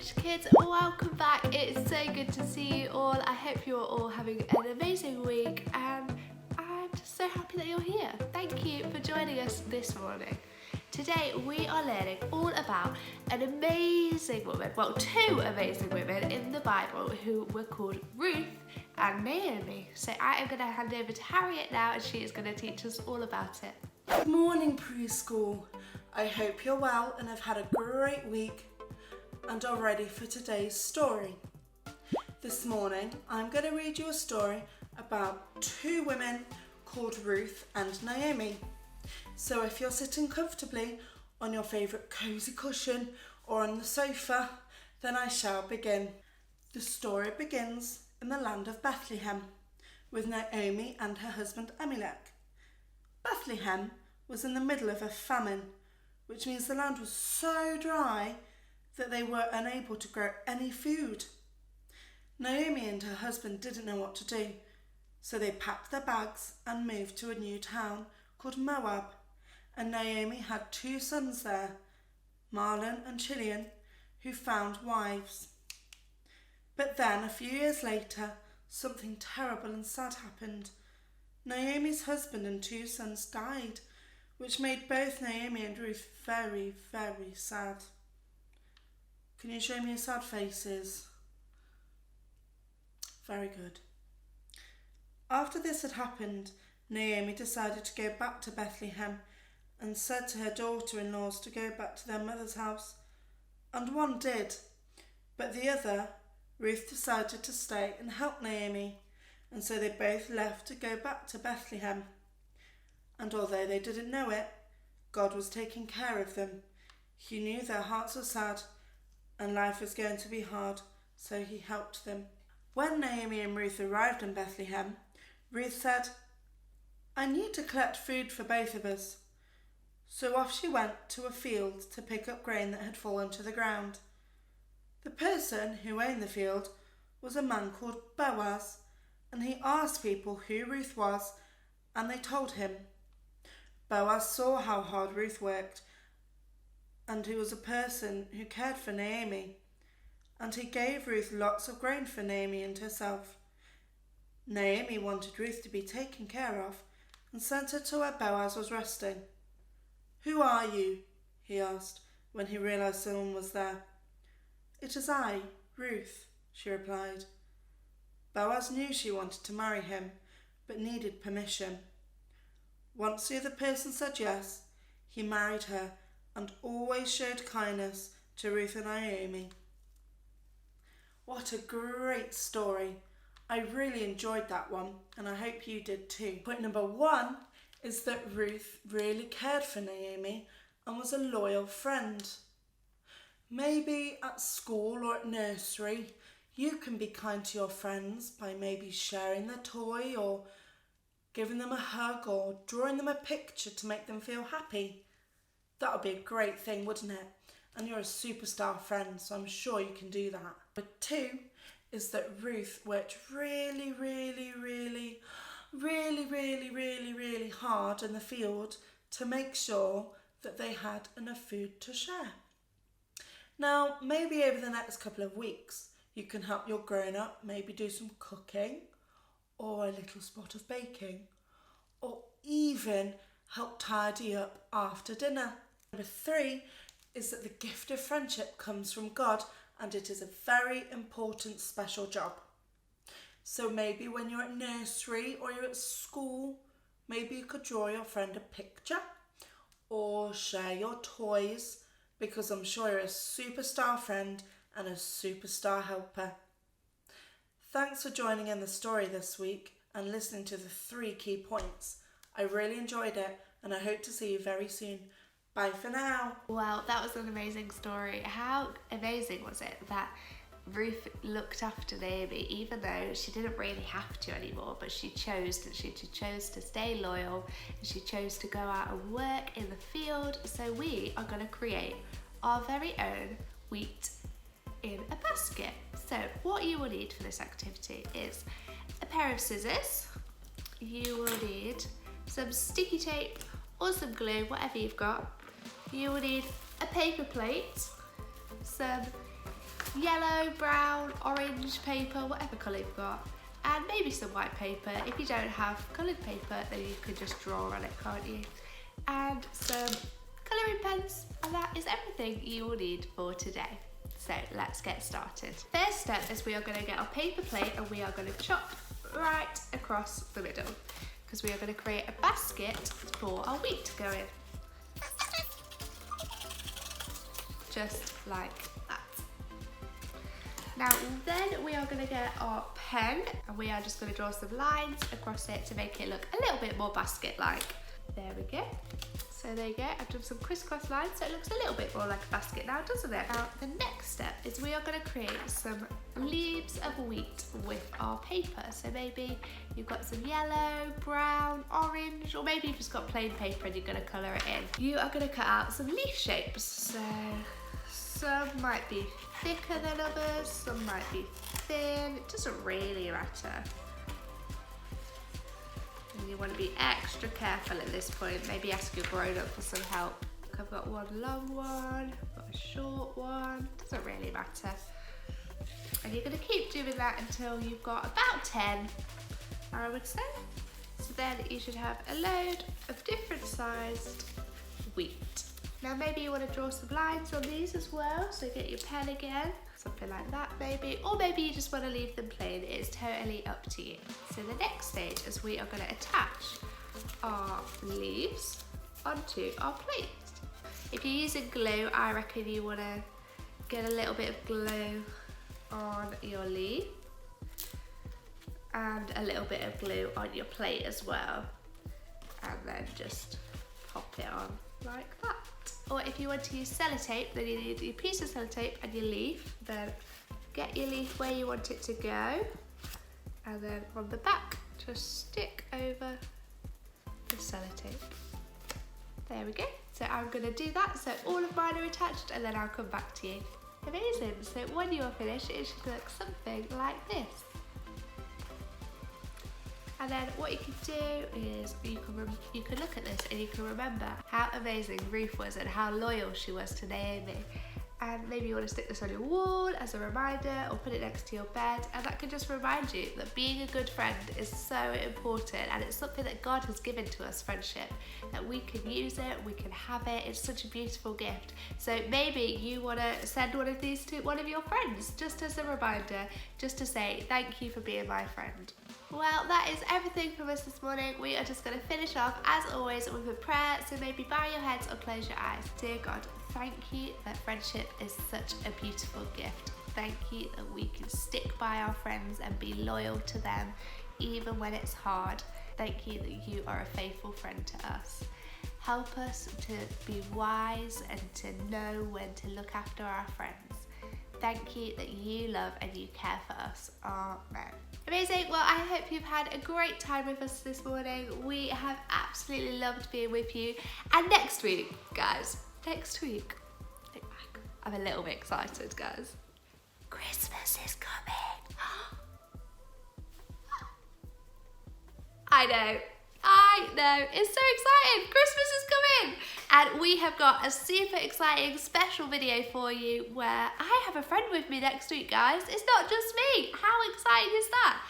English kids, welcome back. It's so good to see you all. I hope you're all having an amazing week and I'm just so happy that you're here. Thank you for joining us this morning. Today we are learning all about an amazing woman, well, two amazing women in the Bible who were called Ruth and Naomi. So I am going to hand over to Harriet now and she is going to teach us all about it. Good morning, Preschool. I hope you're well and have had a great week and are ready for today's story. This morning I'm going to read you a story about two women called Ruth and Naomi. So if you're sitting comfortably on your favourite cosy cushion or on the sofa, then I shall begin. The story begins in the land of Bethlehem with Naomi and her husband Elimelech. Bethlehem was in the middle of a famine, which means the land was so dry that they were unable to grow any food. Naomi and her husband didn't know what to do, so they packed their bags and moved to a new town called Moab, and Naomi had two sons there, Mahlon and Chilion, who found wives. But then, a few years later, something terrible and sad happened. Naomi's husband and two sons died, which made both Naomi and Ruth very, very sad. Can you show me your sad faces? Very good. After this had happened, Naomi decided to go back to Bethlehem and said to her daughter-in-laws to go back to their mother's house. And one did, but the other, Ruth, decided to stay and help Naomi, and so they both left to go back to Bethlehem. And although they didn't know it, God was taking care of them. He knew their hearts were sad and life was going to be hard, so he helped them. When Naomi and Ruth arrived in Bethlehem, Ruth said, "I need to collect food for both of us." So off she went to a field to pick up grain that had fallen to the ground. The person who owned the field was a man called Boaz, and he asked people who Ruth was, and they told him. Boaz saw how hard Ruth worked, and he was a person who cared for Naomi, and he gave Ruth lots of grain for Naomi and herself. Naomi wanted Ruth to be taken care of and sent her to where Boaz was resting. "Who are you?" he asked when he realised someone was there. "It is I, Ruth," she replied. Boaz knew she wanted to marry him, but needed permission. Once the other person said yes, he married her and always showed kindness to Ruth and Naomi. What a great story. I really enjoyed that one and I hope you did too. Point number one is that Ruth really cared for Naomi and was a loyal friend. Maybe at school or at nursery, you can be kind to your friends by maybe sharing their toy or giving them a hug or drawing them a picture to make them feel happy. That would be a great thing, wouldn't it? And you're a superstar friend, so I'm sure you can do that. But two is that Ruth worked really hard in the field to make sure that they had enough food to share. Now, maybe over the next couple of weeks, you can help your grown-up maybe do some cooking or a little spot of baking, or even help tidy up after dinner. Number three is that the gift of friendship comes from God and it is a very important special job. So maybe when you're at nursery or you're at school, maybe you could draw your friend a picture or share your toys, because I'm sure you're a superstar friend and a superstar helper. Thanks for joining in the story this week and listening to the 3 key points. I really enjoyed it and I hope to see you very soon. Bye for now. Well, that was an amazing story. How amazing was it that Ruth looked after Naomi, even though she didn't really have to anymore, but she chose to stay loyal and she chose to go out and work in the field. So we are going to create our very own wheat in a basket. So what you will need for this activity is a pair of scissors. You will need some sticky tape or some glue, whatever you've got. You will need a paper plate, some yellow, brown, orange paper, whatever colour you've got, and maybe some white paper. If you don't have coloured paper, then you could just draw on it, can't you? And some colouring pens, and that is everything you will need for today. So let's get started. First step is we are going to get our paper plate and we are going to chop right across the middle, because we are going to create a basket for our wheat to go in. Just like that. Now then we are going to get our pen and we are just going to draw some lines across it to make it look a little bit more basket-like. There we go. So there you go, I've done some crisscross lines so it looks a little bit more like a basket now, doesn't it? Now the next step is we are going to create some leaves of wheat with our paper. So maybe you've got some yellow, brown, orange, or maybe you've just got plain paper and you're going to colour it in. You are going to cut out some leaf shapes. So some might be thicker than others, some might be thin, it doesn't really matter. And you want to be extra careful at this point, maybe ask your grown-up for some help. I've got one long one, I've got a short one, doesn't really matter. And you're going to keep doing that until you've got about 10, I would say. So then you should have a load of different sized wheat. Now maybe you want to draw some lines on these as well, so get your pen again, something like that maybe, or maybe you just want to leave them plain, it's totally up to you. So the next stage is we are going to attach our leaves onto our plate. If you're using glue, I reckon you want to get a little bit of glue on your leaf and a little bit of glue on your plate as well, and then just pop it on like that. Or if you want to use sellotape, then you need your piece of sellotape and your leaf. Then get your leaf where you want it to go, and then on the back just stick over the sellotape. There we go. So I'm going to do that so all of mine are attached, and then I'll come back to you. Amazing. So when you are finished, it should look something like this. And then what you can do is you can look at this and you can remember how amazing Ruth was and how loyal she was to Naomi. And maybe you want to stick this on your wall as a reminder, or put it next to your bed, and that can just remind you that being a good friend is so important, and it's something that God has given to us, friendship, that we can use it, we can have it, it's such a beautiful gift. So maybe you want to send one of these to one of your friends, just as a reminder, just to say thank you for being my friend. Well, that is everything from us this morning. We are just going to finish off, as always, with a prayer. So maybe bow your heads or close your eyes. Dear God, thank you that friendship is such a beautiful gift. Thank you that we can stick by our friends and be loyal to them, even when it's hard. Thank you that you are a faithful friend to us. Help us to be wise and to know when to look after our friends. Thank you that you love and you care for us. Amen. Amazing. Well, I hope you've had a great time with us this morning. We have absolutely loved being with you. And next week, guys, look back. I'm a little bit excited, guys. Christmas is coming. I know. It's so exciting. Christmas is coming. And we have got a super exciting special video for you where I have a friend with me next week, guys. It's not just me. How exciting is that?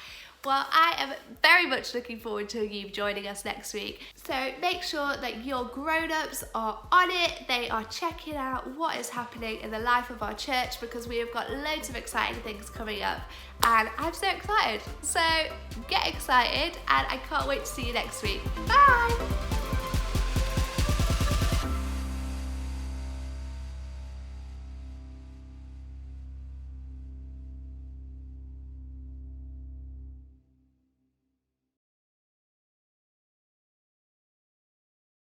Well, I am very much looking forward to you joining us next week. So make sure that your grown-ups are on it. They are checking out what is happening in the life of our church, because we have got loads of exciting things coming up. And I'm so excited. So get excited, and I can't wait to see you next week. Bye!